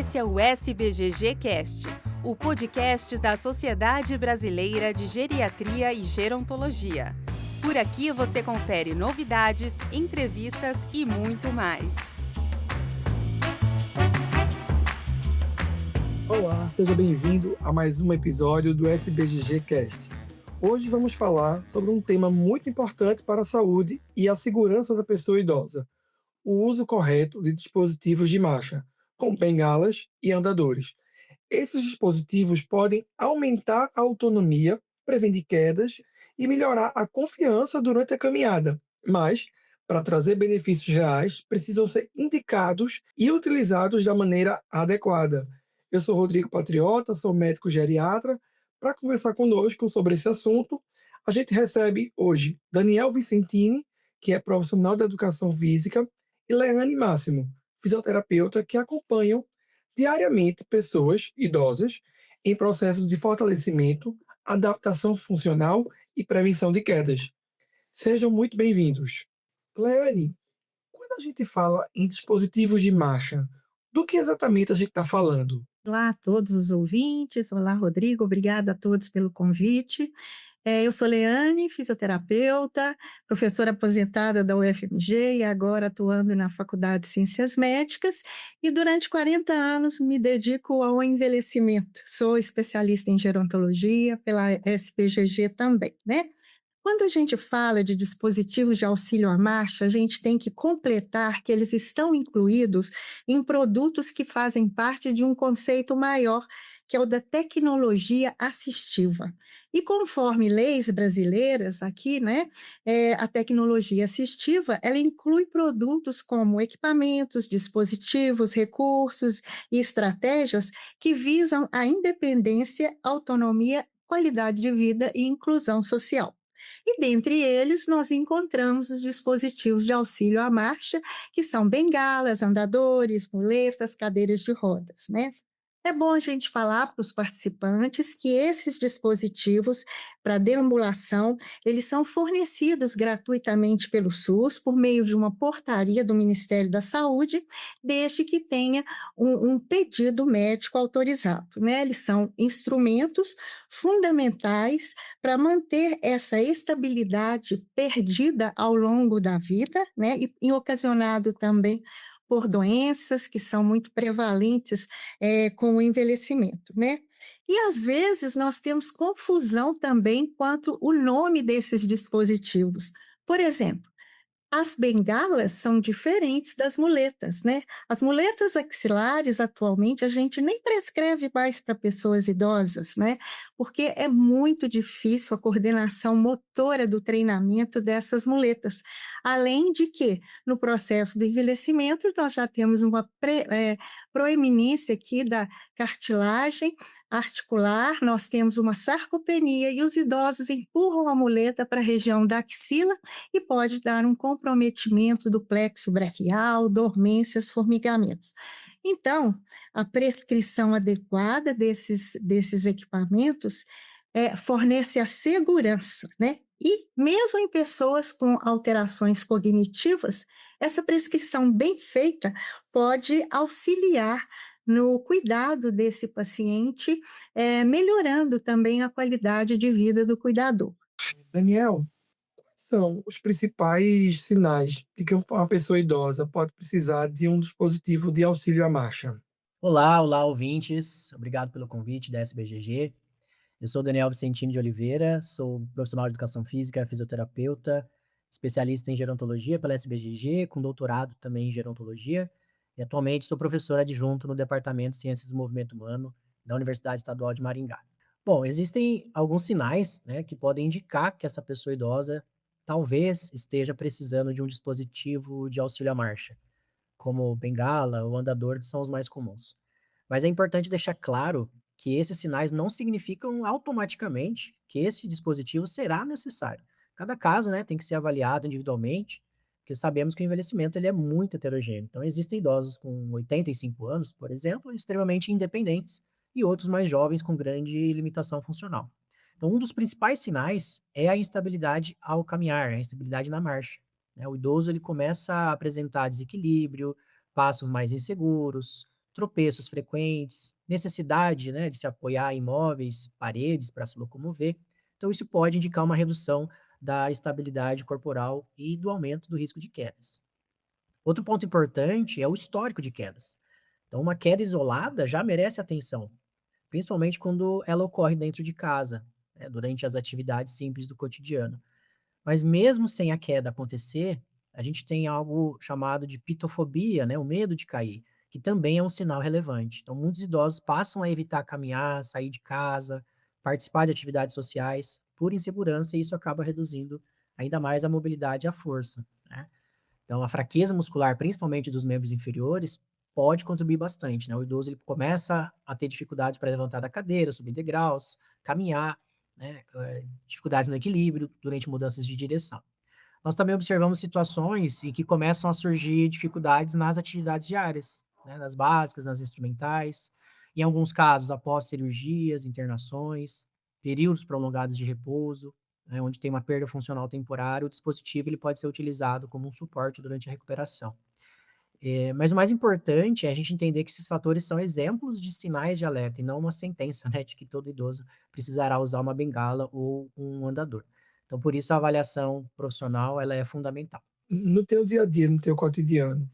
Esse é o SBGG Cast, o podcast da Sociedade Brasileira de Geriatria e Gerontologia. Por aqui você confere novidades, entrevistas e muito mais. Olá, seja bem-vindo a mais um episódio do SBGG Cast. Hoje vamos falar sobre um tema muito importante para a saúde e a segurança da pessoa idosa: o uso correto de dispositivos de marcha, como bengalas e andadores. Esses dispositivos podem aumentar a autonomia, prevenir quedas e melhorar a confiança durante a caminhada, mas, para trazer benefícios reais, precisam ser indicados e utilizados da maneira adequada. Eu sou Rodrigo Patriota, sou médico geriatra. Para conversar conosco sobre esse assunto, a gente recebe hoje Daniel Vicentini, que é profissional da educação física, e Leane Máximo, fisioterapeuta, que acompanham diariamente pessoas idosas em processo de fortalecimento, adaptação funcional e prevenção de quedas. Sejam muito bem-vindos. Leane, quando a gente fala em dispositivos de marcha, do que exatamente a gente está falando? Olá a todos os ouvintes. Olá, Rodrigo. Obrigada a todos pelo convite. Eu sou Leane, fisioterapeuta, professora aposentada da UFMG e agora atuando na Faculdade de Ciências Médicas, e durante 40 anos me dedico ao envelhecimento. Sou especialista em gerontologia pela SPGG também, né? Quando a gente fala de dispositivos de auxílio à marcha, a gente tem que completar que eles estão incluídos em produtos que fazem parte de um conceito maior, que é o da tecnologia assistiva. E conforme leis brasileiras aqui, né, a tecnologia assistiva, ela inclui produtos como equipamentos, dispositivos, recursos e estratégias que visam a independência, autonomia, qualidade de vida e inclusão social. E dentre eles, nós encontramos os dispositivos de auxílio à marcha, que são bengalas, andadores, muletas, cadeiras de rodas, né? É bom a gente falar para os participantes que esses dispositivos para deambulação, eles são fornecidos gratuitamente pelo SUS por meio de uma portaria do Ministério da Saúde, desde que tenha um pedido médico autorizado, né? Eles são instrumentos fundamentais para manter essa estabilidade perdida ao longo da vida, né? E ocasionado também por doenças que são muito prevalentes com o envelhecimento, né? E às vezes nós temos confusão também quanto o nome desses dispositivos. Por exemplo, as bengalas são diferentes das muletas, né? As muletas axilares, atualmente, a gente nem prescreve mais para pessoas idosas, né? Porque é muito difícil a coordenação motora do treinamento dessas muletas. Além de que, no processo do envelhecimento, nós já temos uma proeminência aqui da cartilagem articular, nós temos uma sarcopenia e os idosos empurram a muleta para a região da axila e pode dar um comprometimento do plexo braquial, dormências, formigamentos. Então, a prescrição adequada desses equipamentos fornece a segurança, né? E mesmo em pessoas com alterações cognitivas, essa prescrição bem feita pode auxiliar no cuidado desse paciente, melhorando também a qualidade de vida do cuidador. Daniel, quais são os principais sinais de que uma pessoa idosa pode precisar de um dispositivo de auxílio à marcha? Olá, olá, ouvintes. Obrigado pelo convite da SBGG. Eu sou Daniel Vicentini de Oliveira, sou profissional de educação física, fisioterapeuta, especialista em gerontologia pela SBGG, com doutorado também em gerontologia, e atualmente sou professor adjunto no Departamento de Ciências do Movimento Humano da Universidade Estadual de Maringá. Bom, existem alguns sinais, né, que podem indicar que essa pessoa idosa talvez esteja precisando de um dispositivo de auxílio à marcha, como bengala ou andador, que são os mais comuns. Mas é importante deixar claro que esses sinais não significam automaticamente que esse dispositivo será necessário. Cada caso, né, tem que ser avaliado individualmente, porque sabemos que o envelhecimento ele é muito heterogêneo. Então, existem idosos com 85 anos, por exemplo, extremamente independentes, e outros mais jovens com grande limitação funcional. Então, um dos principais sinais é a instabilidade ao caminhar, a instabilidade na marcha, né? O idoso ele começa a apresentar desequilíbrio, passos mais inseguros, tropeços frequentes, necessidade, né, de se apoiar em móveis, paredes para se locomover. Então, isso pode indicar uma redução da estabilidade corporal e do aumento do risco de quedas. Outro ponto importante é o histórico de quedas. Então, uma queda isolada já merece atenção, principalmente quando ela ocorre dentro de casa, né, durante as atividades simples do cotidiano. Mas mesmo sem a queda acontecer, a gente tem algo chamado de pitofobia, né, o medo de cair, que também é um sinal relevante. Então, muitos idosos passam a evitar caminhar, sair de casa, participar de atividades sociais por insegurança, e isso acaba reduzindo ainda mais a mobilidade e a força, né? Então, a fraqueza muscular, principalmente dos membros inferiores, pode contribuir bastante, né? O idoso ele começa a ter dificuldade para levantar da cadeira, subir degraus, caminhar, né? Dificuldades no equilíbrio durante mudanças de direção. Nós também observamos situações em que começam a surgir dificuldades nas atividades diárias, né? Nas básicas, nas instrumentais, em alguns casos após cirurgias, internações, períodos prolongados de repouso, né, onde tem uma perda funcional temporária, o dispositivo ele pode ser utilizado como um suporte durante a recuperação. Mas o mais importante é a gente entender que esses fatores são exemplos de sinais de alerta e não uma sentença, né, de que todo idoso precisará usar uma bengala ou um andador. Então, por isso, a avaliação profissional ela é fundamental. No teu dia a dia, no teu cotidiano,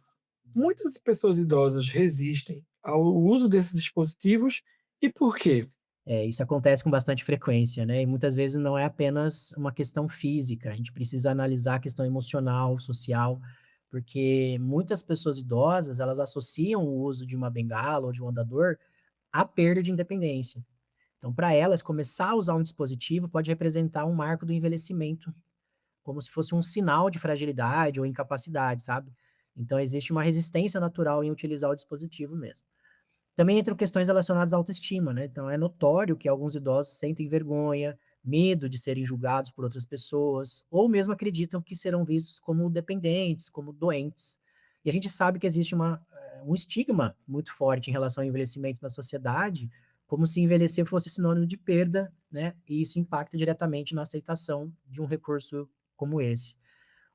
muitas pessoas idosas resistem ao uso desses dispositivos e por quê? Isso acontece com bastante frequência, né? E muitas vezes não é apenas uma questão física, a gente precisa analisar a questão emocional, social, porque muitas pessoas idosas, elas associam o uso de uma bengala ou de um andador à perda de independência. Então, para elas, começar a usar um dispositivo pode representar um marco do envelhecimento, como se fosse um sinal de fragilidade ou incapacidade, sabe? Então, existe uma resistência natural em utilizar o dispositivo mesmo. Também entram questões relacionadas à autoestima, né? Então, é notório que alguns idosos sentem vergonha, medo de serem julgados por outras pessoas, ou mesmo acreditam que serão vistos como dependentes, como doentes. E a gente sabe que existe um estigma muito forte em relação ao envelhecimento na sociedade, como se envelhecer fosse sinônimo de perda, né? E isso impacta diretamente na aceitação de um recurso como esse.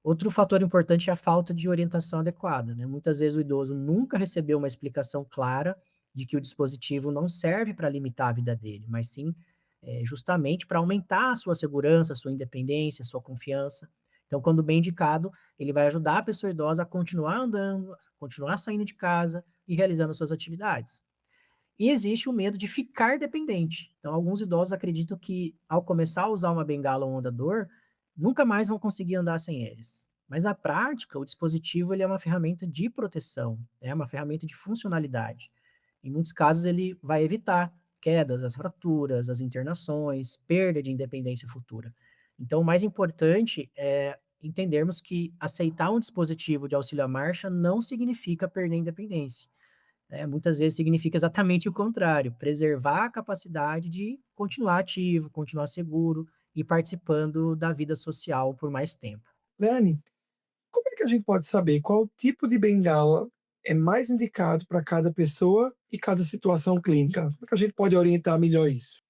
Outro fator importante é a falta de orientação adequada, né? Muitas vezes o idoso nunca recebeu uma explicação clara de que o dispositivo não serve para limitar a vida dele, mas sim, justamente para aumentar a sua segurança, a sua independência, a sua confiança. Então, quando bem indicado, ele vai ajudar a pessoa idosa a continuar andando, continuar saindo de casa e realizando as suas atividades. E existe o medo de ficar dependente. Então, alguns idosos acreditam que, ao começar a usar uma bengala ou um andador, nunca mais vão conseguir andar sem eles. Mas, na prática, o dispositivo ele é uma ferramenta de proteção, é uma ferramenta de funcionalidade. Em muitos casos, ele vai evitar quedas, as fraturas, as internações, perda de independência futura. Então, o mais importante é entendermos que aceitar um dispositivo de auxílio à marcha não significa perder a independência. Muitas vezes significa exatamente o contrário, preservar a capacidade de continuar ativo, continuar seguro e participando da vida social por mais tempo. Dani, como é que a gente pode saber qual tipo de bengala é mais indicado para cada pessoa e cada situação clínica? Como é que a gente pode orientar melhor isso?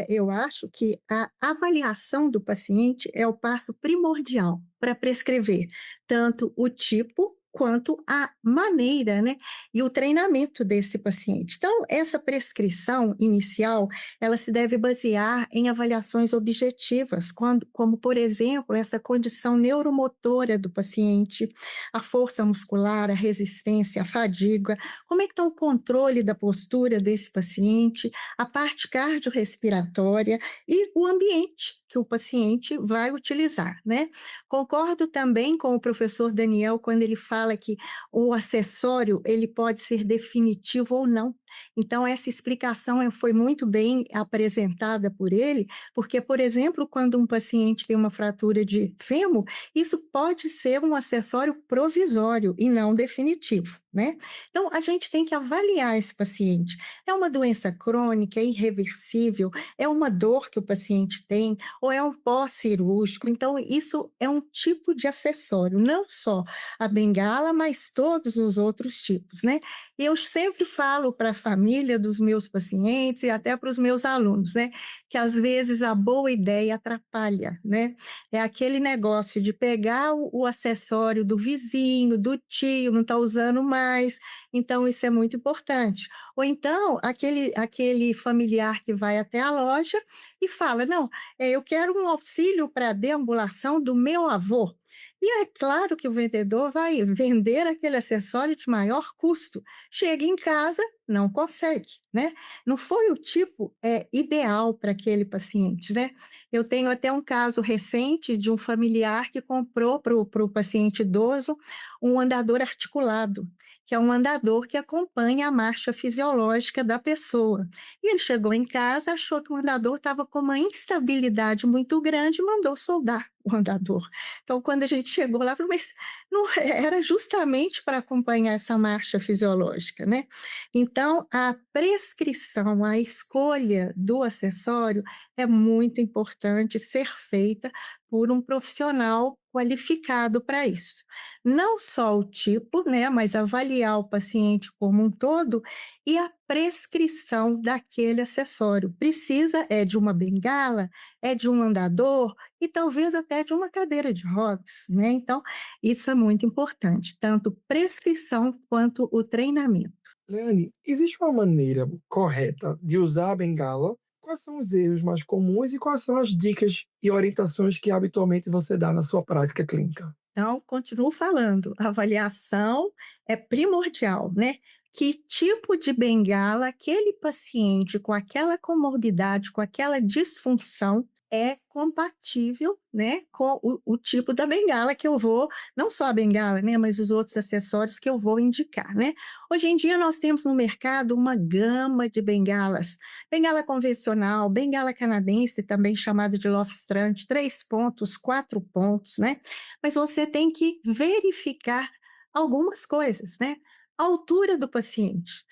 Eu acho que a avaliação do paciente é o passo primordial para prescrever tanto o tipo quanto a maneira, né, e o treinamento desse paciente. Então, essa prescrição inicial, ela se deve basear em avaliações objetivas, como, por exemplo, essa condição neuromotora do paciente, a força muscular, a resistência, a fadiga, como é que está o controle da postura desse paciente, a parte cardiorrespiratória e o ambiente que o paciente vai utilizar, né? Concordo também com o professor Daniel quando ele fala que o acessório ele pode ser definitivo ou não. Então essa explicação foi muito bem apresentada por ele, porque, por exemplo, quando um paciente tem uma fratura de fêmur, isso pode ser um acessório provisório e não definitivo, né? Então a gente tem que avaliar esse paciente. É uma doença crônica, é irreversível, é uma dor que o paciente tem, ou é um pós-cirúrgico. Então, isso é um tipo de acessório, não só a bengala, mas todos os outros tipos, né? E eu sempre falo para a família dos meus pacientes e até para os meus alunos, né? Que às vezes a boa ideia atrapalha, né? É aquele negócio de pegar o acessório do vizinho, do tio, não está usando mais, então isso é muito importante. Ou então, aquele familiar que vai até a loja e fala: não, eu quero um auxílio para a deambulação do meu avô. E é claro que o vendedor vai vender aquele acessório de maior custo. Chega em casa, não consegue, né? Não foi o tipo ideal para aquele paciente, né? Eu tenho até um caso recente de um familiar que comprou para o paciente idoso um andador articulado, que é um andador que acompanha a marcha fisiológica da pessoa. E ele chegou em casa, achou que o andador estava com uma instabilidade muito grande e mandou soldar o andador. Então, quando a gente chegou lá, falou, mas não era justamente para acompanhar essa marcha fisiológica, né? Então, a prescrição, a escolha do acessório é muito importante ser feita por um profissional qualificado para isso. Não só o tipo, né, mas avaliar o paciente como um todo e a prescrição daquele acessório. Precisa de uma bengala, é de um andador e talvez até de uma cadeira de rodas, né? Então, isso é muito importante, tanto prescrição quanto o treinamento. Leane, existe uma maneira correta de usar a bengala? Quais são os erros mais comuns e quais são as dicas e orientações que habitualmente você dá na sua prática clínica? Então, continuo falando, a avaliação é primordial, né? Que tipo de bengala aquele paciente com aquela comorbidade, com aquela disfunção é compatível, né, com o tipo da bengala que eu vou, não só a bengala, né, mas os outros acessórios que eu vou indicar, né? Hoje em dia nós temos no mercado uma gama de bengalas, bengala convencional, bengala canadense, também chamada de Lofstrand, 3 pontos, 4 pontos, né? Mas você tem que verificar algumas coisas, né? A altura do paciente.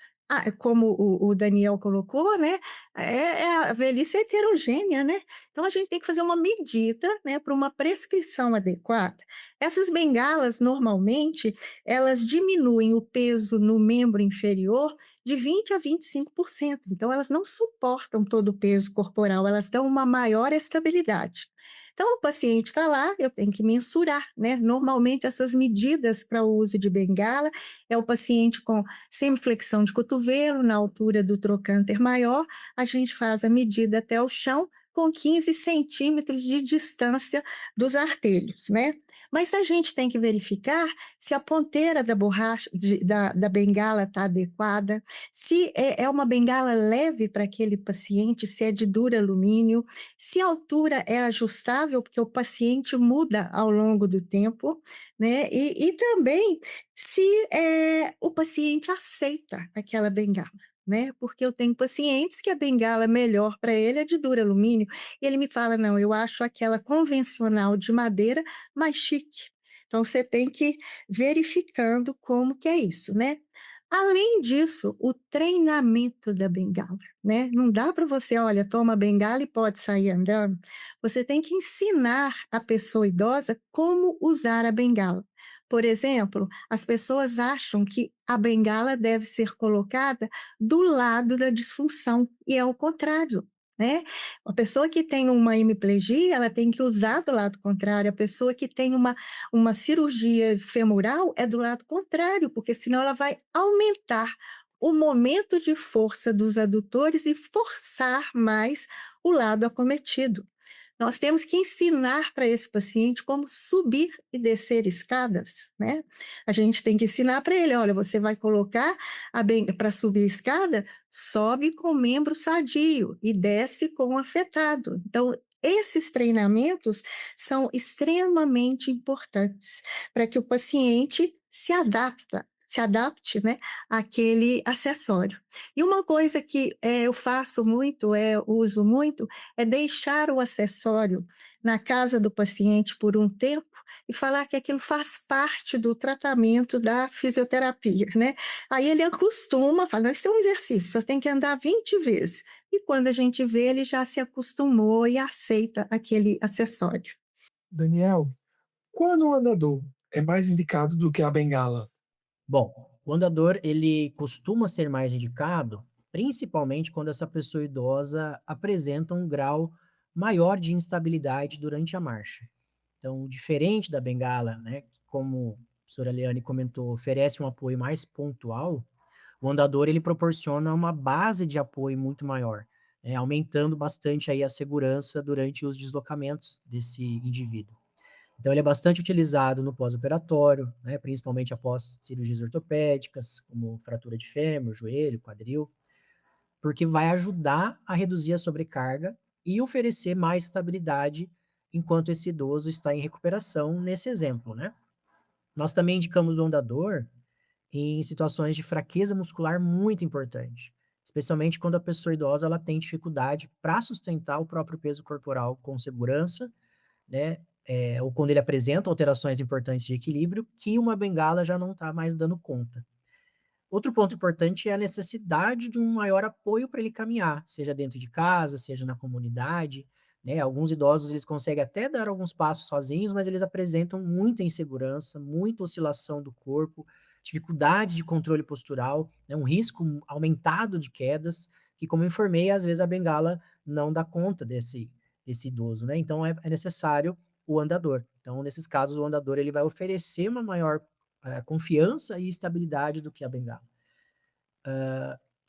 Como o Daniel colocou, né? A velhice heterogênea, né? Então a gente tem que fazer uma medida, né, para uma prescrição adequada. Essas bengalas, normalmente, elas diminuem o peso no membro inferior de 20 a 25%. Então, elas não suportam todo o peso corporal, elas dão uma maior estabilidade. Então, o paciente está lá, eu tenho que mensurar, né? Normalmente, essas medidas para o uso de bengala é o paciente com semiflexão de cotovelo, na altura do trocânter maior, a gente faz a medida até o chão, com 15 centímetros de distância dos artelhos, né? Mas a gente tem que verificar se a ponteira da borracha, da bengala está adequada, se é uma bengala leve para aquele paciente, se é de duro alumínio, se a altura é ajustável, porque o paciente muda ao longo do tempo, né? E também se o paciente aceita aquela bengala. Né? Porque eu tenho pacientes que a bengala melhor para ele é de duro alumínio, e ele me fala, não, eu acho aquela convencional de madeira mais chique. Então, você tem que ir verificando como que é isso, né? Além disso, o treinamento da bengala, né? Não dá para você, olha, toma a bengala e pode sair andando. Você tem que ensinar a pessoa idosa como usar a bengala. Por exemplo, as pessoas acham que a bengala deve ser colocada do lado da disfunção, e é o contrário, né? A pessoa que tem uma hemiplegia, ela tem que usar do lado contrário. A pessoa que tem uma cirurgia femoral é do lado contrário, porque senão ela vai aumentar o momento de força dos adutores e forçar mais o lado acometido. Nós temos que ensinar para esse paciente como subir e descer escadas, né? A gente tem que ensinar para ele, olha, você vai colocar para subir a escada, sobe com o membro sadio e desce com o afetado. Então, esses treinamentos são extremamente importantes para que o paciente se adapte, né, àquele acessório. E uma coisa que eu faço muito, uso muito, é deixar o acessório na casa do paciente por um tempo e falar que aquilo faz parte do tratamento da fisioterapia, né. Aí ele acostuma, fala: "Não, isso é um exercício, só tem que andar 20 vezes". E quando a gente vê, ele já se acostumou e aceita aquele acessório. Daniel, quando o andador é mais indicado do que a bengala? Bom, o andador ele costuma ser mais indicado, principalmente quando essa pessoa idosa apresenta um grau maior de instabilidade durante a marcha. Então, diferente da bengala, né, que como a professora Leane comentou, oferece um apoio mais pontual, o andador ele proporciona uma base de apoio muito maior, né, aumentando bastante aí a segurança durante os deslocamentos desse indivíduo. Então ele é bastante utilizado no pós-operatório, né, principalmente após cirurgias ortopédicas, como fratura de fêmur, joelho, quadril, porque vai ajudar a reduzir a sobrecarga e oferecer mais estabilidade enquanto esse idoso está em recuperação, nesse exemplo, né? Nós também indicamos o andador em situações de fraqueza muscular muito importante, especialmente quando a pessoa idosa ela tem dificuldade para sustentar o próprio peso corporal com segurança, né, ou quando ele apresenta alterações importantes de equilíbrio, que uma bengala já não está mais dando conta. Outro ponto importante é a necessidade de um maior apoio para ele caminhar, seja dentro de casa, seja na comunidade, né? Alguns idosos eles conseguem até dar alguns passos sozinhos, mas eles apresentam muita insegurança, muita oscilação do corpo, dificuldade de controle postural, né? Um risco aumentado de quedas, que como eu informei, às vezes a bengala não dá conta desse idoso, né? Então é necessário o andador. Então, nesses casos, o andador ele vai oferecer uma maior confiança e estabilidade do que a bengala.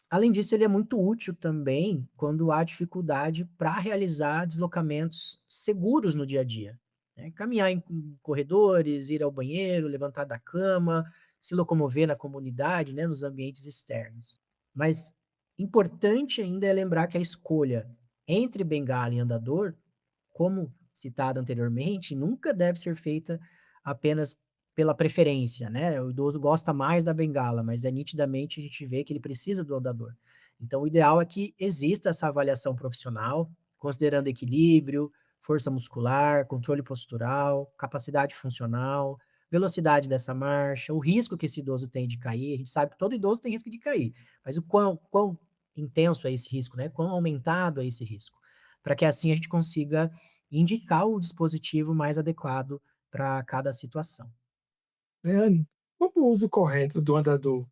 Além disso, ele é muito útil também quando há dificuldade para realizar deslocamentos seguros no dia a dia, né? Caminhar em corredores, ir ao banheiro, levantar da cama, se locomover na comunidade, né, nos ambientes externos. Mas importante ainda é lembrar que a escolha entre bengala e andador, como citado anteriormente, nunca deve ser feita apenas pela preferência, né? O idoso gosta mais da bengala, mas nitidamente a gente vê que ele precisa do andador. Então, o ideal é que exista essa avaliação profissional, considerando equilíbrio, força muscular, controle postural, capacidade funcional, velocidade dessa marcha, o risco que esse idoso tem de cair. A gente sabe que todo idoso tem risco de cair, mas o quão intenso é esse risco, né? Quão aumentado é esse risco, para que assim a gente consiga indicar o dispositivo mais adequado para cada situação. Leane, como o uso correto do andador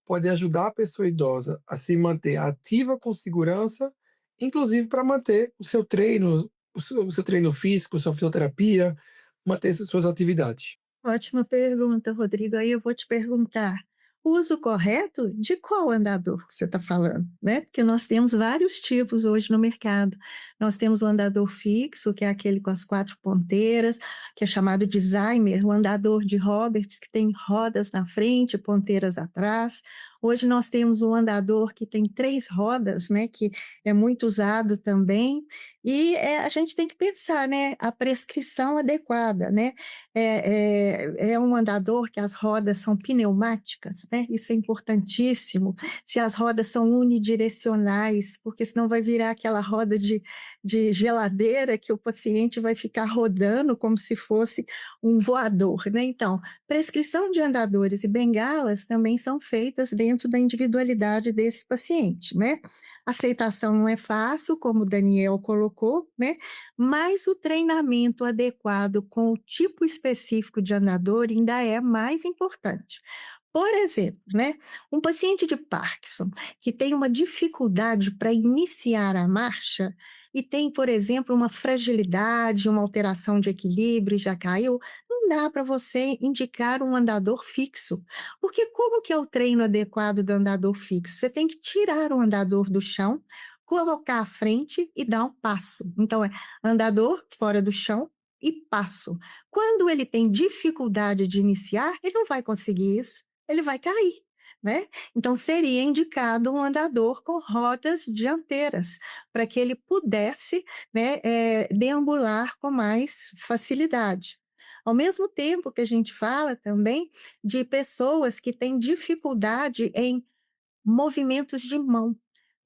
pode ajudar a pessoa idosa a se manter ativa com segurança, inclusive para manter o seu treino, o seu treino físico, sua fisioterapia, manter suas atividades? Ótima pergunta, Rodrigo. Aí eu vou te perguntar, o uso correto de qual andador que você está falando, né? Porque nós temos vários tipos hoje no mercado. Nós temos o andador fixo, que é aquele com as 4 ponteiras, que é chamado de Zimmer, o andador de Roberts, que tem rodas na frente e ponteiras atrás. Hoje nós temos um andador que tem 3 rodas, né, que é muito usado também. E, a gente tem que pensar, né, a prescrição adequada, né? É um andador que as rodas são pneumáticas, né, isso é importantíssimo. Se as rodas são unidirecionais, porque senão vai virar aquela roda de geladeira que o paciente vai ficar rodando como se fosse um voador, né. Então, prescrição de andadores e bengalas também são feitas dentro da individualidade desse paciente, né. Aceitação não é fácil, como o Daniel colocou, né, mas o treinamento adequado com o tipo específico de andador ainda é mais importante. Por exemplo, né, um paciente de Parkinson que tem uma dificuldade para iniciar a marcha e tem, por exemplo, uma fragilidade, uma alteração de equilíbrio e já caiu, não dá para você indicar um andador fixo, porque como que é o treino adequado do andador fixo? Você tem que tirar o andador do chão, colocar à frente e dar um passo. Então é andador fora do chão e passo. Quando ele tem dificuldade de iniciar, ele não vai conseguir isso, ele vai cair, né? Então seria indicado um andador com rodas dianteiras, para que ele pudesse, né, deambular com mais facilidade. Ao mesmo tempo que a gente fala também de pessoas que têm dificuldade em movimentos de mão,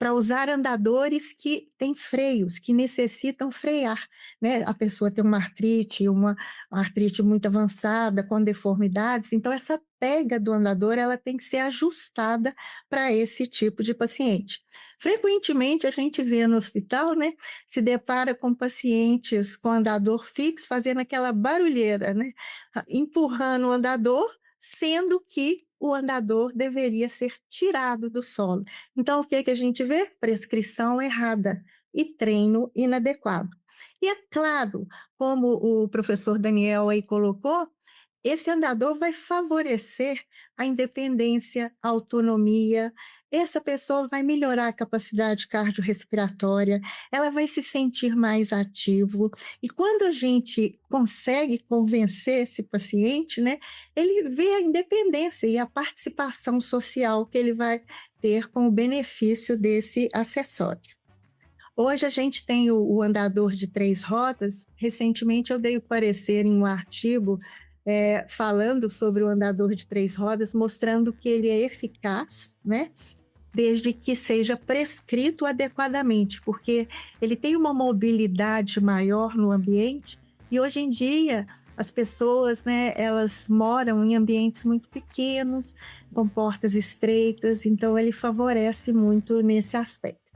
para usar andadores que têm freios, que necessitam frear, né? A pessoa tem uma artrite muito avançada, com deformidades, então essa pega do andador ela tem que ser ajustada para esse tipo de paciente. Frequentemente a gente vê no hospital, né, se depara com pacientes com andador fixo fazendo aquela barulheira, né, empurrando o andador, sendo que o andador deveria ser tirado do solo. Então, o que a gente vê? Prescrição errada e treino inadequado. E é claro, como o professor Daniel aí colocou, esse andador vai favorecer a independência, a autonomia. Essa pessoa vai melhorar a capacidade cardiorrespiratória, ela vai se sentir mais ativo. E quando a gente consegue convencer esse paciente, né, ele vê a independência e a participação social que ele vai ter com o benefício desse acessório. Hoje a gente tem o andador de 3 rodas. Recentemente eu dei o parecer em um artigo falando sobre o andador de 3 rodas, mostrando que ele é eficaz, né? Desde que seja prescrito adequadamente, porque ele tem uma mobilidade maior no ambiente e hoje em dia as pessoas, né, elas moram em ambientes muito pequenos, com portas estreitas, então ele favorece muito nesse aspecto.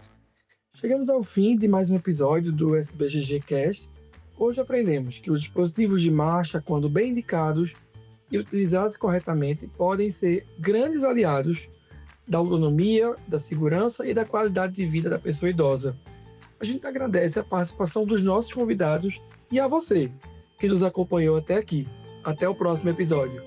Chegamos ao fim de mais um episódio do SBGG Cast. Hoje aprendemos que os dispositivos de marcha, quando bem indicados e utilizados corretamente, podem ser grandes aliados da autonomia, da segurança e da qualidade de vida da pessoa idosa. A gente agradece a participação dos nossos convidados e a você, que nos acompanhou até aqui. Até o próximo episódio.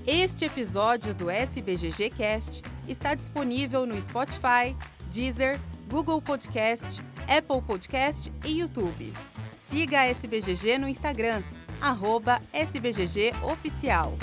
Este episódio do SBGG Cast está disponível no Spotify, Deezer, Google Podcast, Apple Podcast e YouTube. Siga a SBGG no Instagram, @SBGG Oficial.